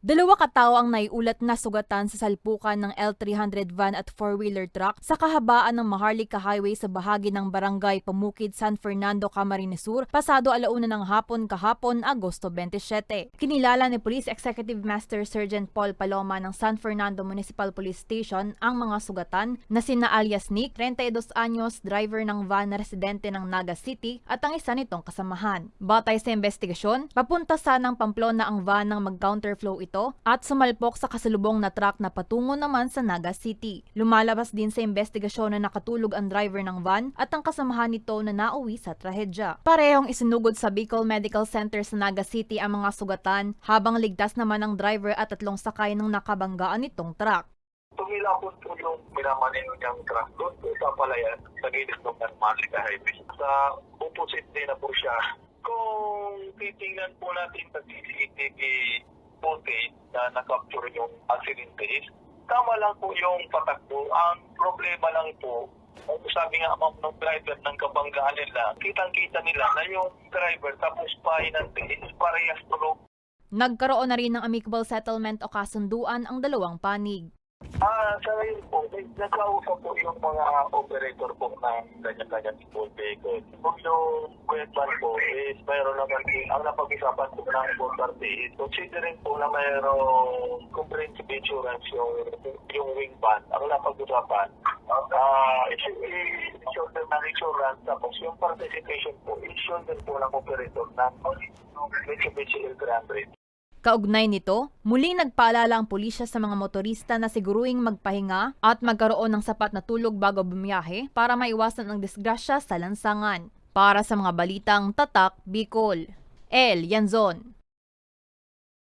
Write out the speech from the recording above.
Dalawa katao ang naiulat na sugatan sa salpukan ng L300 van at four-wheeler truck sa kahabaan ng Maharlika Highway sa bahagi ng Barangay Pamukid, San Fernando, Camarines Sur, pasado 1:00 ng hapon kahapon, Agosto 27. Kinilala ni Police Executive Master Sergeant Paul Paloma ng San Fernando Municipal Police Station ang mga sugatan na sina alias Nick, 32 anyos, driver ng van na residente ng Naga City at ang isa nitong kasamahan. Batay sa investigasyon, papunta sanang Pamplona ang van nang mag-counterflow ito at sumalpok sa kasalubong na truck na patungo naman sa Naga City. Lumalabas din sa investigasyon na nakatulog ang driver ng van at ang kasamahan nito na nauwi sa trahedya. Parehong isinugod sa Bicol Medical Center sa Naga City ang mga sugatan habang ligtas naman ang driver at 3 sakay ng nakabanggaan nitong truck. Tumilapon po yung minamanin niyang truck doon po sa palayan sa gilid ng Maharlika Highway. Sa opposite din na po siya. Kung titingnan po natin sa CCTV footage na na-capture yung aksidente is tama lang po yung patakbo. Ang problema lang po, sabi nga ng driver ng kabanggaan nila, kitang-kita nila na yung driver tapos pahinante is parehas tulog. Nagkaroon na rin ng amicable settlement o kasunduan ang dalawang panig. Sa ngayon po, nagkausap po yung mga operator po ng kanya-kanya school vehicle. Kung yung kwentban po is mayroon naman ang napag-isapan po ng both party is considering po na mayroong comprehensive insurance yung wing van. Ang napag-usapan, i-shoulder ng insurance tapos yung participation po, i-shoulder po ng operator ng Mitsubishi L300. Kaugnay nito, muli nagpaalala ang pulisya sa mga motorista na siguruing magpahinga at magkaroon ng sapat na tulog bago bumiyahe para maiwasan ang disgrasya sa lansangan. Para sa mga balitang Tatak, Bicol, El Yanzon.